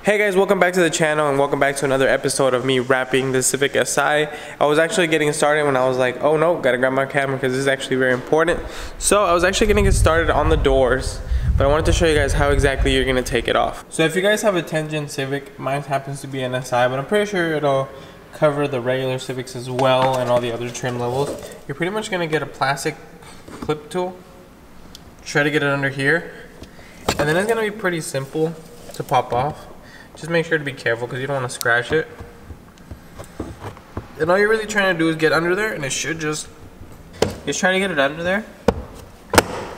Hey guys, welcome back to the channel and welcome back to another episode of me wrapping the Civic Si. I was actually getting started when I was like, oh no, gotta grab my camera because this is actually very important. So I was actually gonna get started on the doors, but I wanted to show you guys how exactly you're gonna take it off. So if you guys have a 10-gen Civic, mine happens to be an Si, but I'm pretty sure it'll cover the regular Civics as well and all the other trim levels. You're pretty much gonna get a plastic clip tool, try to get it under here, and then it's gonna be pretty simple to pop off. Just make sure to be careful because you don't want to scratch it. And all you're really trying to do is get under there, and it should just try to get it under there,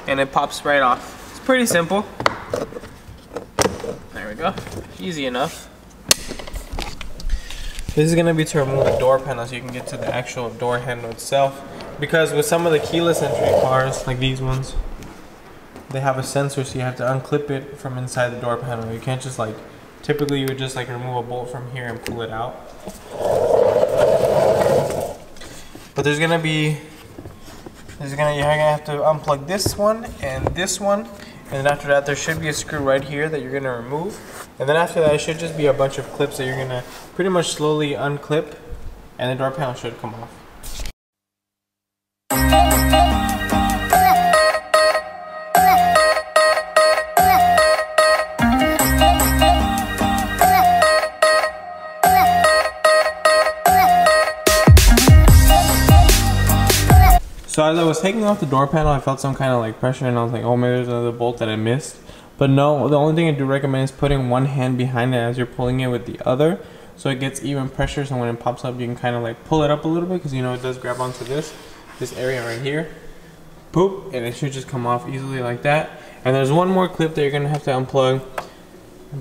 and it pops right off. It's pretty simple. There we go. Easy enough. This is going to be to remove the door panel so you can get to the actual door handle itself. Because with some of the keyless entry cars, like these ones, they have a sensor, so you have to unclip it from inside the door panel. You can't just like, typically you would just like remove a bolt from here and pull it out. But you're gonna have to unplug this one, and then after that there should be a screw right here that you're gonna remove. And then after that it should just be a bunch of clips that you're gonna pretty much slowly unclip, and the door panel should come off. So as I was taking off the door panel, I felt some kind of like pressure, and I was like, oh, maybe there's another bolt that I missed. But no, the only thing I do recommend is putting one hand behind it as you're pulling it with the other, so it gets even pressure, so when it pops up you can kind of like pull it up a little bit, because you know it does grab onto this area right here. Poop, and it should just come off easily like that. And there's one more clip that you're gonna have to unplug,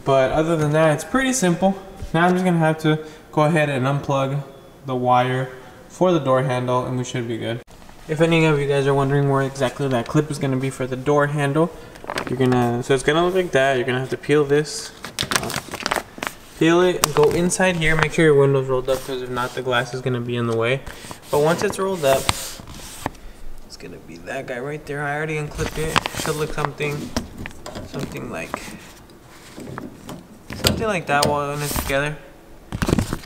but other than that it's pretty simple. Now I'm just gonna have to go ahead and unplug the wire for the door handle, and we should be good. If any of you guys are wondering where exactly that clip is going to be for the door handle, so it's going to look like that. You're going to have to peel this, peel it, go inside here, make sure your window's rolled up, because if not the glass is going to be in the way. But once it's rolled up, it's going to be that guy right there. I already unclipped it. It should look something like that when it's together.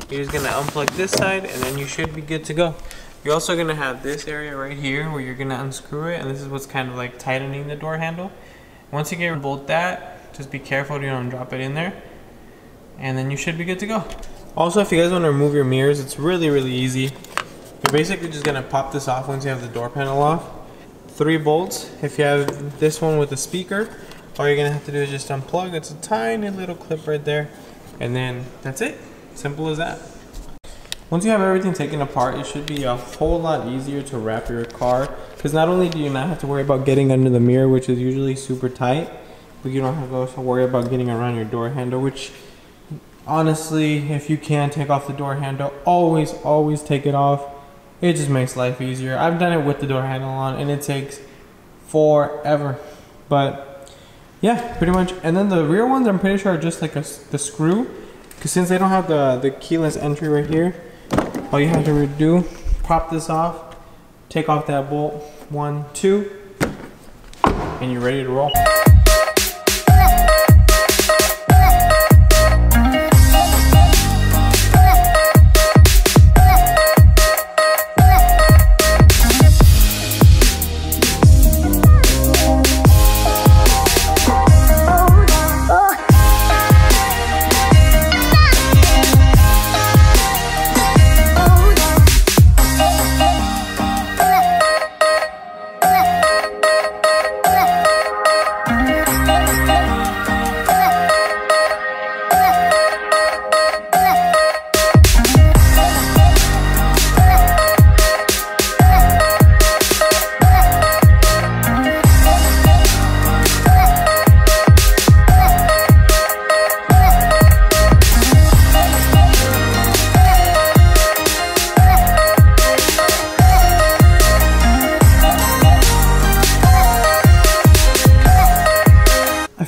You're just going to unplug this side, and then you should be good to go. You're also going to have this area right here where you're going to unscrew it, and this is what's kind of like tightening the door handle. Once you get bolt that, just be careful you don't drop it in there, and then you should be good to go. Also, if you guys want to remove your mirrors, it's really easy. You're basically just going to pop this off once you have the door panel off. 3 bolts. If you have this one with the speaker, all you're going to have to do is just unplug. It's a tiny little clip right there, and then that's it. Simple as that. Once you have everything taken apart, it should be a whole lot easier to wrap your car, because not only do you not have to worry about getting under the mirror, which is usually super tight, but you don't have to also worry about getting around your door handle, which honestly, if you can take off the door handle, always take it off. It just makes life easier. I've done it with the door handle on, and it takes forever. But yeah, pretty much. And then the rear ones, I'm pretty sure are just like the screw, because since they don't have the keyless entry right here, all you have to do, pop this off, take off that bolt, 1, 2, and you're ready to roll.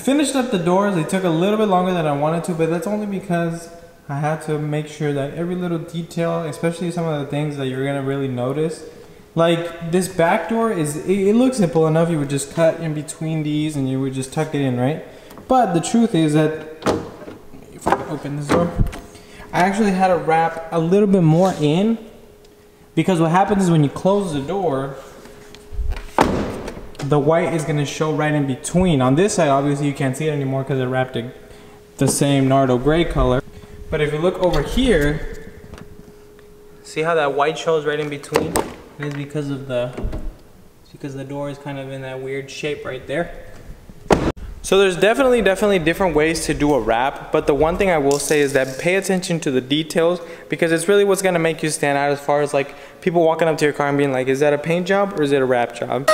Finished up the doors. They took a little bit longer than I wanted to, but that's only because I had to make sure that every little detail, especially some of the things that you're gonna really notice, like this back door it looks simple enough. You would just cut in between these and you would just tuck it in, right? But the truth is that, open this door. I actually had to wrap a little bit more in, because what happens is when you close the door, the white is gonna show right in between. On this side, obviously you can't see it anymore because I wrapped it the same Nardo gray color. But if you look over here, see how that white shows right in between? It is because of the door is kind of in that weird shape right there. So there's definitely different ways to do a wrap, but the one thing I will say is that pay attention to the details, because it's really what's gonna make you stand out, as far as like people walking up to your car and being like, is that a paint job or is it a wrap job?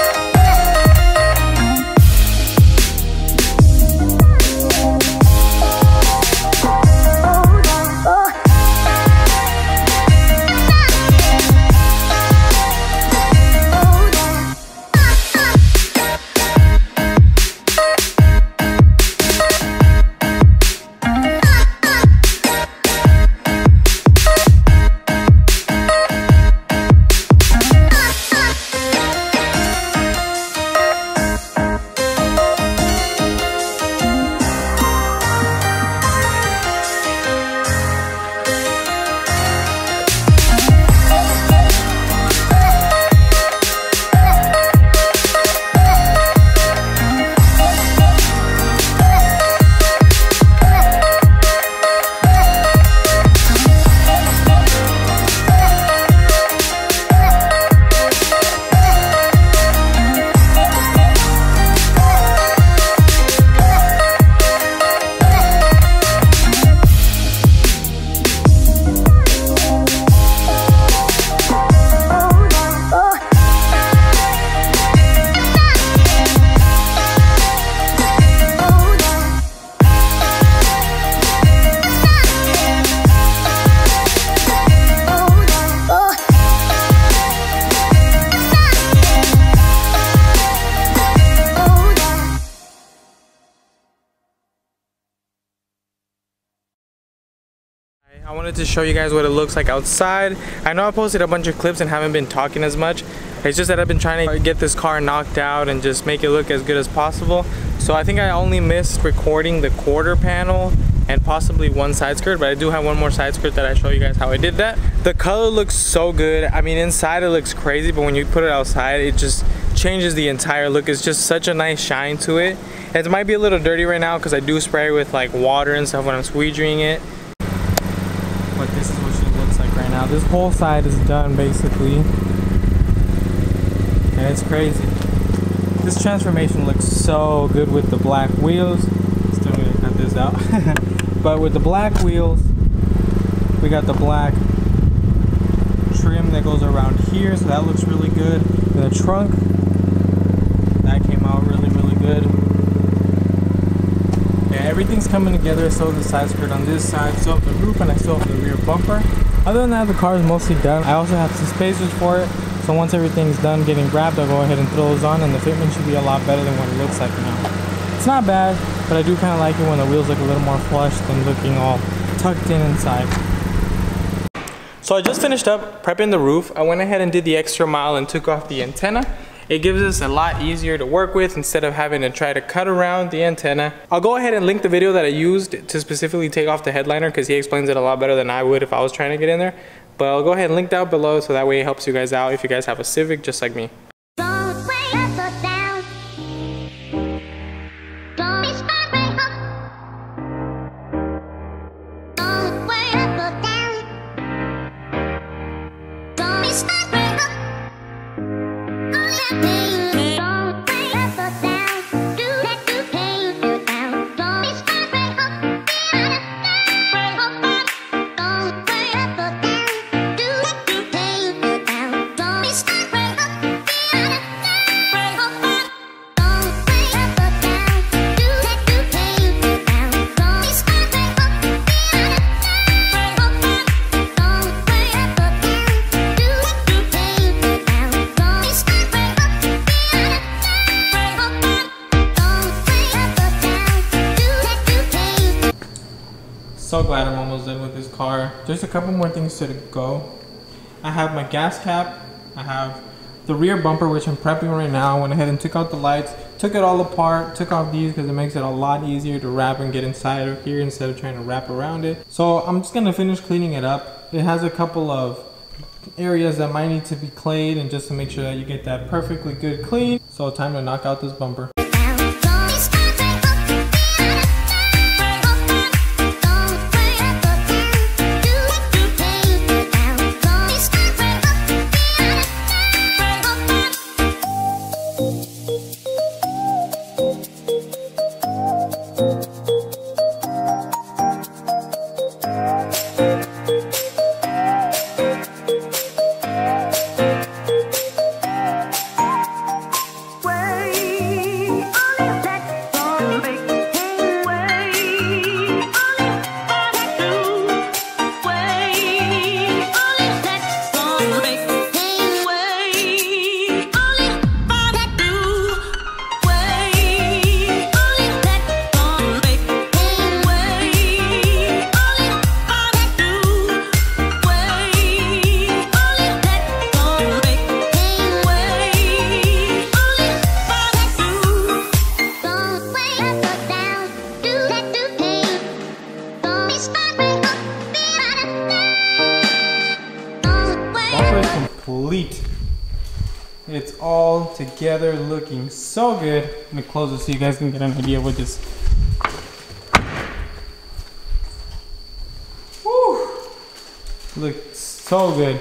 I wanted to show you guys what it looks like outside. I know I posted a bunch of clips and haven't been talking as much. It's just that I've been trying to get this car knocked out and just make it look as good as possible. So I think I only missed recording the quarter panel and possibly one side skirt, but I do have one more side skirt that I show you guys how I did that. The color looks so good. I mean, inside it looks crazy, but when you put it outside, it just changes the entire look. It's just such a nice shine to it. It might be a little dirty right now because I do spray with like water and stuff when I'm squeegeeing it. But this is what she looks like right now. This whole side is done basically. And it's crazy. This transformation looks so good with the black wheels. Still gonna cut this out. But with the black wheels, we got the black trim that goes around here, so that looks really good. And the trunk, that came out really good. Yeah, everything's coming together. So the side skirt on this side, so the roof, and I still have the rear bumper. Other than that, the car is mostly done. I also have some spacers for it, so once everything's done getting wrapped, I'll go ahead and throw those on, and the fitment should be a lot better than what it looks like now. It's not bad, but I do kind of like it when the wheels look a little more flush than looking all tucked in inside. So I just finished up prepping the roof. I went ahead and did the extra mile and took off the antenna. It gives us a lot easier to work with instead of having to try to cut around the antenna. I'll go ahead and link the video that I used to specifically take off the headliner, because he explains it a lot better than I would if I was trying to get in there. But I'll go ahead and link down below, so that way it helps you guys out if you guys have a Civic just like me. So glad I'm almost done with this car. There's a couple more things to go. I have my gas cap, I have the rear bumper, which I'm prepping right now. I went ahead and took out the lights, took it all apart, took off these because it makes it a lot easier to wrap and get inside of here instead of trying to wrap around it. So I'm just gonna finish cleaning it up. It has a couple of areas that might need to be clayed, and just to make sure that you get that perfectly good clean. So time to knock out this bumper. Complete. It's all together, looking so good. I'm gonna close it so you guys can get an idea of what this. Woo! Looks so good.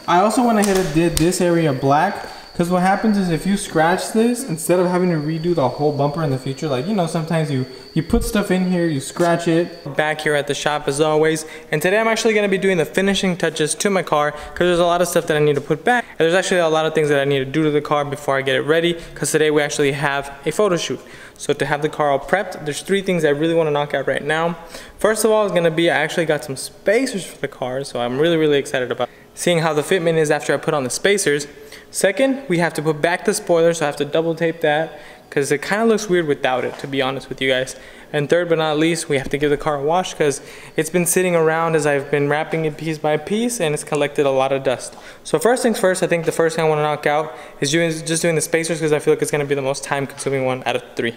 I also went ahead and did this area black, because what happens is if you scratch this, instead of having to redo the whole bumper in the future, like, you know, sometimes you put stuff in here, you scratch it. Back here at the shop as always, and today I'm actually going to be doing the finishing touches to my car, because there's a lot of stuff that I need to put back, and there's actually a lot of things that I need to do to the car before I get it ready, because today we actually have a photo shoot. So to have the car all prepped, there's 3 things I really want to knock out right now. First of all is going to be, I actually got some spacers for the car, so I'm really excited about seeing how the fitment is after I put on the spacers. Second, we have to put back the spoiler, so I have to double tape that because it kind of looks weird without it, to be honest with you guys. And third but not least, we have to give the car a wash because it's been sitting around as I've been wrapping it piece by piece, and it's collected a lot of dust. So first things first, I think the first thing I want to knock out is just doing the spacers, because I feel like it's going to be the most time consuming one out of 3.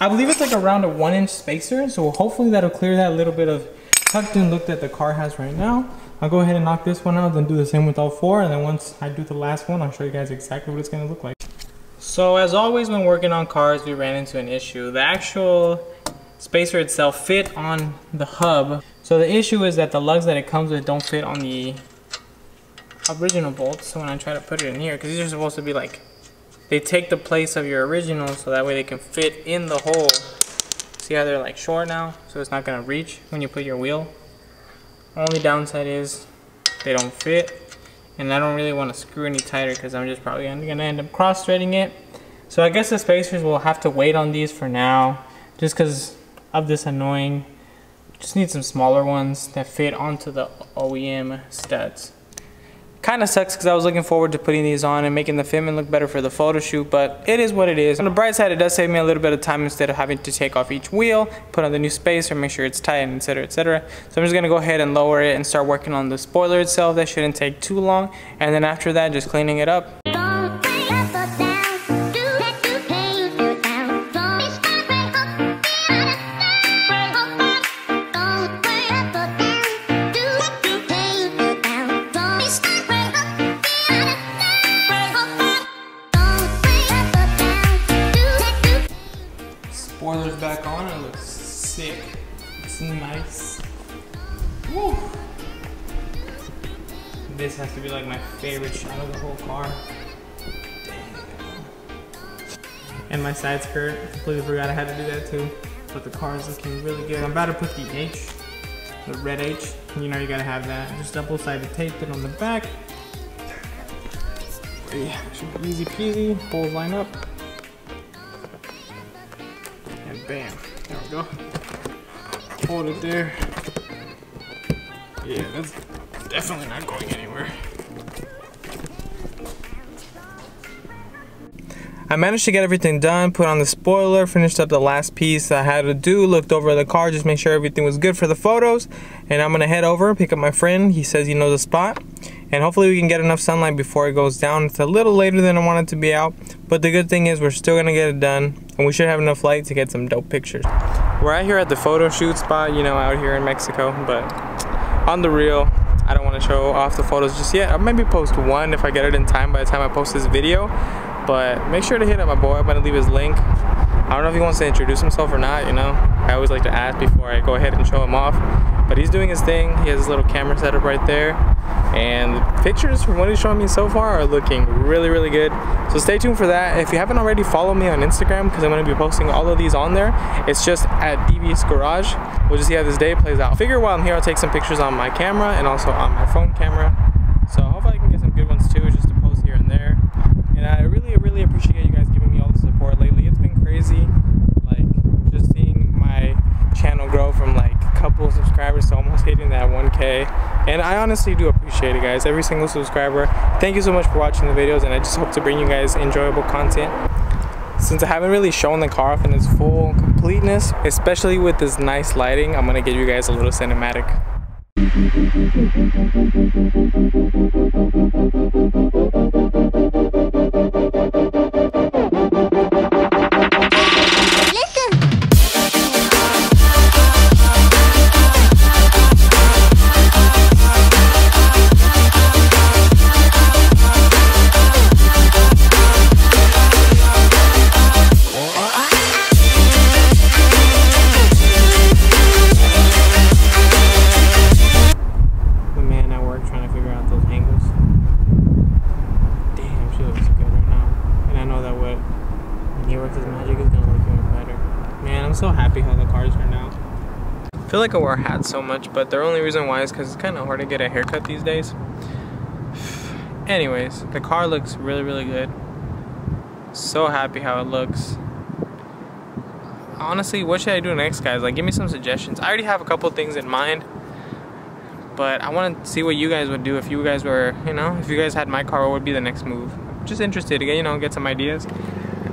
I believe it's like around a 1-inch spacer, so hopefully that'll clear that little bit of tucked in look that the car has right now. I'll go ahead and knock this one out, then do the same with all 4, and then once I do the last one, I'll show you guys exactly what it's going to look like. So as always when working on cars, we ran into an issue. The actual spacer itself fit on the hub. So the issue is that the lugs that it comes with don't fit on the original bolts. So when I try to put it in here, because these are supposed to be like, they take the place of your original, so that way they can fit in the hole. See how they're like short now? So it's not gonna reach when you put your wheel. Only downside is they don't fit, and I don't really want to screw any tighter because I'm just probably gonna end up cross-threading it. So I guess the spacers will have to wait on these for now, just because of this annoying. Just need some smaller ones that fit onto the OEM studs. Kind of sucks because I was looking forward to putting these on and making the fitment look better for the photo shoot, but it is what it is. On the bright side, it does save me a little bit of time instead of having to take off each wheel, put on the new spacer, make sure it's tight, etc, etc. So I'm just going to go ahead and lower it and start working on the spoiler itself. That shouldn't take too long, and then after that, just cleaning it up. Spoilers back on, it looks sick. It's nice. Woo. This has to be like my favorite shot of the whole car. And my side skirt, completely forgot I had to do that too. But the car is looking really good. I'm about to put the H, the red H. You know you gotta have that. Just double-sided tape it on the back. Yeah, should be easy peasy. Holes line up. And bam, there we go. Hold it there. Yeah, that's definitely not going anywhere. I managed to get everything done, put on the spoiler, finished up the last piece I had to do, looked over the car, just make sure everything was good for the photos, and I'm gonna head over, pick up my friend. He says he knows the spot, and hopefully we can get enough sunlight before it goes down. It's a little later than I want it to be out, but the good thing is we're still gonna get it done, and we should have enough light to get some dope pictures. We're out here at the photo shoot spot, you know, out here in Mexico, but on the real, I don't want to show off the photos just yet. I'll maybe post one if I get it in time by the time I post this video. But make sure to hit up my boy. I'm going to leave his link. I don't know if he wants to introduce himself or not, you know. I always like to ask before I go ahead and show him off. But he's doing his thing. He has his little camera setup right there. And the pictures from what he's showing me so far are looking really, really good. So stay tuned for that. If you haven't already, follow me on Instagram because I'm going to be posting all of these on there. It's just at DB's Garage. We'll just see how this day plays out. Figure while I'm here, I'll take some pictures on my camera and also on my phone camera. So hopefully I can get some good ones too, just to post here and there. And I really, really appreciate you guys giving me all the support lately. It's been crazy, like just seeing my channel grow from like a couple subscribers to almost hitting that 1K. And I honestly do appreciate it, guys. Every single subscriber. Thank you so much for watching the videos, and I just hope to bring you guys enjoyable content. Since I haven't really shown the car off in its full completeness, especially with this nice lighting, I'm gonna give you guys a little cinematic. I'm so happy how the cars turned out. I feel like I wear hats so much, but the only reason why is because it's kind of hard to get a haircut these days. Anyways, the car looks really, really good. So happy how it looks. Honestly, what should I do next, guys? Like, give me some suggestions. I already have a couple things in mind, but I want to see what you guys would do if you guys were, you know, if you guys had my car, what would be the next move? I'm just interested to get, you know, get some ideas.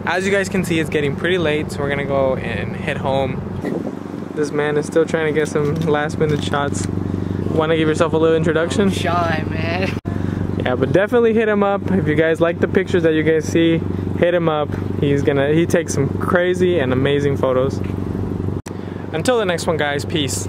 As you guys can see, it's getting pretty late, so we're gonna go and head home. This man is still trying to get some last minute shots. Want to give yourself a little introduction? I'm shy, man. Yeah, but definitely hit him up. If you guys like the pictures that you guys see, hit him up. He takes some crazy and amazing photos. Until the next one, guys, peace.